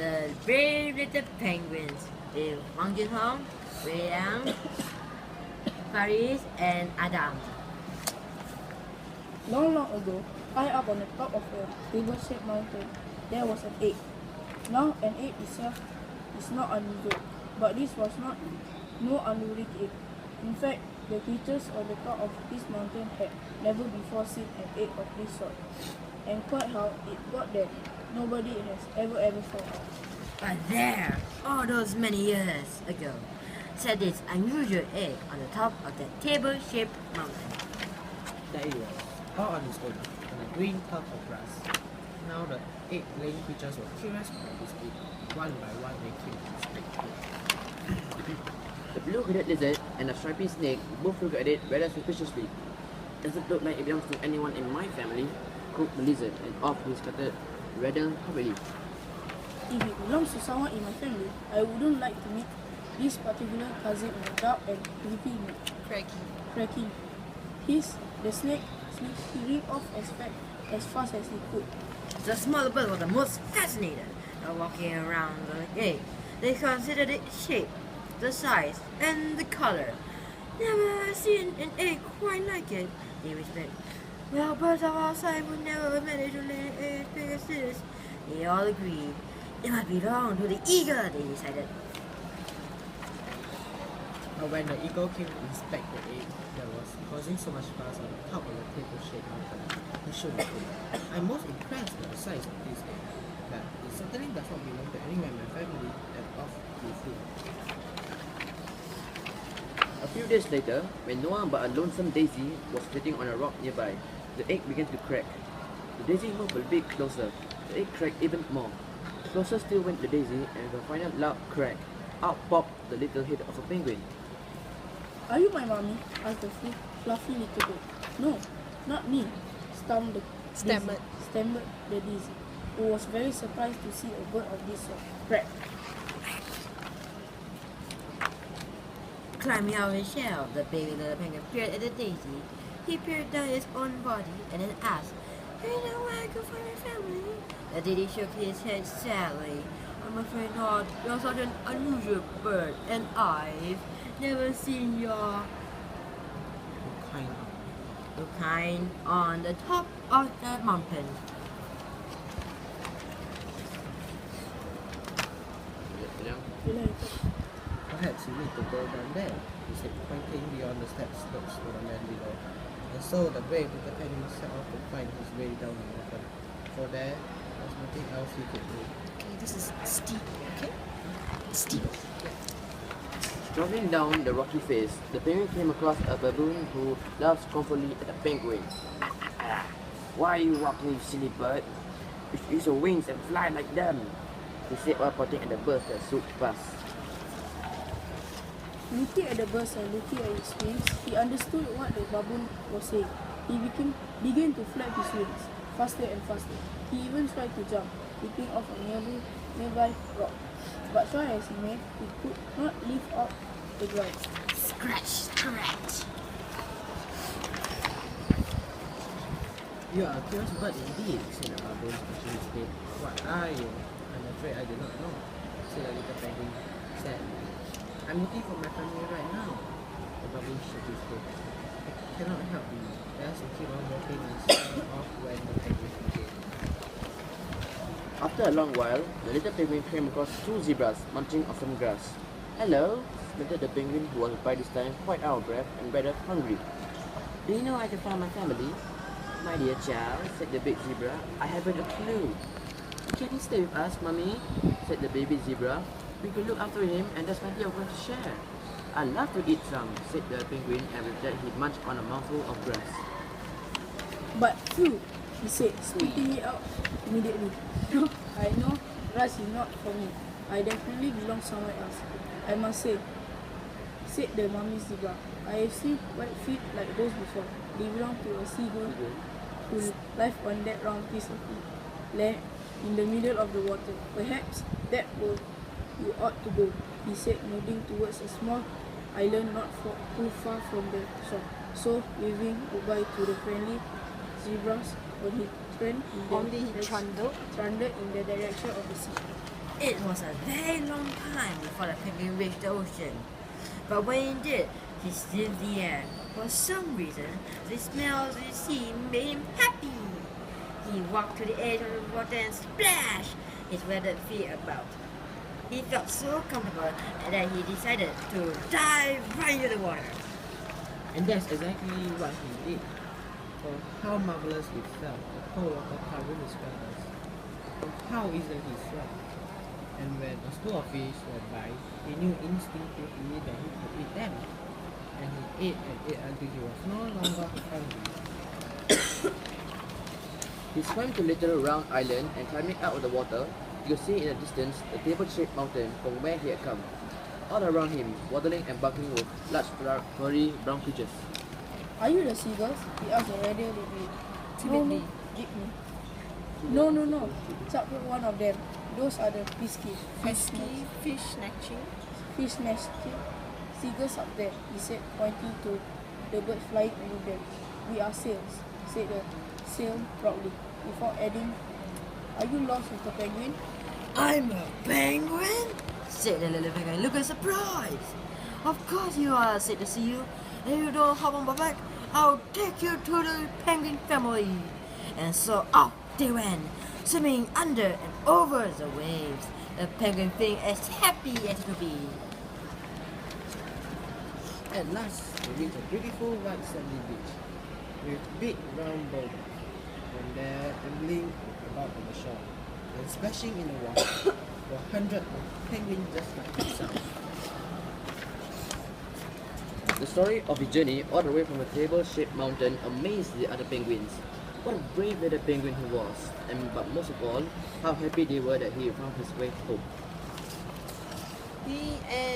The brave little penguins. The monkey home, William, Paris, and Adam. Long, long ago, high up on the top of a table-shaped mountain, there was an egg. Now, an egg itself is not unusual, but this was no unruly egg. In fact, the creatures on the top of this mountain had never before seen an egg of this sort. And quite how it got there, nobody has ever found out. But there, all those many years ago, sat this unusual egg on the top of that table-shaped mountain. There it was, all on its own, on a green tuft of grass. Now the egg-laying creatures were curious about this egg. One by one they came to suspect it. The blue-headed lizard and the stripy snake both looked at it rather suspiciously. Does it look like it belongs to anyone in my family? Croaked the lizard, and off he scuttled rather hurriedly. If it belongs to someone in my family, I wouldn't like to meet this particular cousin in a dark and creepy neck. Cracking. The snake slid off as fast as he could. The smaller birds were the most fascinated by walking around the egg. They considered its shape, the size, and the color. Never seen an egg quite like it, they whispered. Well, birds of our size would never manage to lay an egg as big as this. They all agreed. It must belong to the eagle, they decided. But when the eagle came to inspect the egg that was causing so much fuss on the top of the table-shaped mountain, he shook his head. I'm most impressed by the size of this egg, but it certainly does not belong to anyone in my family, and off he flew. A few days later, when no one but a lonesome daisy was sitting on a rock nearby, the egg began to crack. The daisy moved a bit closer. The egg cracked even more. Closer still went the daisy, and with a final loud crack, out popped the little head of a penguin. Are you my mommy? Asked the fluffy little bird. No, not me, stammered the daisy, who was very surprised to see a bird of this sort. Crack. Climbing out of his shell, the baby little penguin peered at the daisy. He peered down his own body and then asked, "Do you know where I can find my family?" The daisy shook his head sadly. "I'm afraid not. You're such an unusual bird, and I've never seen your kind on the top of the mountain." Perhaps you need to go down there, he said, pointing beyond the steep slopes to the land below. And so the brave little penguin set off to find his way down the mountain, for there was nothing else he could do. Okay, this is steep, okay? Steep. Traveling down the rocky face, the penguin came across a baboon who laughed scornfully at the penguin. "Why are you walking, you silly bird? You should use your wings and fly like them," he said while pointing at the birds that swooped past. Looking at the birds and looking at its wings, he understood what the baboon was saying. He began to flap his wings, faster and faster. He even tried to jump, leaping off a nearby rock. But try as he may, he could not leap off the ground. Scratch, scratch. You are a curious bird indeed, said the baboon, scratching his head. What are you? I'm afraid I do not know, said the little penguin sadly. I'm looking for my family right now. The baboon shook his head. I cannot help you. Just keep on walking and start off when the penguin began. After a long while, the little penguin came across two zebras munching on some grass. "Hello," spluttered the penguin, who was by this time quite out of breath and rather hungry. "Do you know I can find my family?" "My dear child," said the big zebra, "I haven't a clue." "Can he stay with us, Mummy?" said the baby zebra. "We could look after him and there's plenty of grass to share." "I'd love to eat some," said the penguin, and with that he munched on a mouthful of grass. But phew, he said, spitting it out immediately. "No, I know grass is not for me. I definitely belong somewhere else. I must say," said the mommy zebra. "I have seen white feet like those before. They belong to a seagull who lives on that round piece of land in the middle of the water. Perhaps that will you ought to go," he said, moving towards a small island not too far from the shore. So, waving goodbye to the friendly zebras, when he trundled in the direction of the sea. It was a very long time before the penguin reached the ocean. But when he did, he sniffed the air. For some reason, the smell of the sea made him happy. He walked to the edge of the water and splashed his weathered feet about. He felt so comfortable that he decided to dive right into the water. And that's exactly what he did. Oh, how marvelous it felt to hold water covering his feathers. Oh, how easily he swam. And when a school of fish went by, he knew instinctively that he could eat them. And he ate and ate until he was no longer hungry. He swam to a little round island and climbing out of the water, you could see in the distance the table-shaped mountain from where he had come. All around him, waddling and barking were large, furry brown creatures. Are you the seagulls? He asked rather rudely. Timidly. No. Chop one of them. Those are the fisky. Fish snatching. Fish nesting. Seagulls up there, he said, pointing to the birds flying over them. We are sails, said the sail proudly, before adding, are you lost, Mr. Penguin? I'm a penguin? Said the little penguin, looking surprised. Of course you are, said the seal. If you don't hop on my back, I'll take you to the penguin family. And so off they went, swimming under and over the waves. The penguin feeling as happy as it could be. At last, they reached a beautiful white sandy beach with big round boulders, and there tumbling about on the shore and splashing in the water were hundreds of penguins just like himself. The story of his journey all the way from a table-shaped mountain amazed the other penguins. What a brave little penguin he was, but most of all, how happy they were that he found his way home. The end.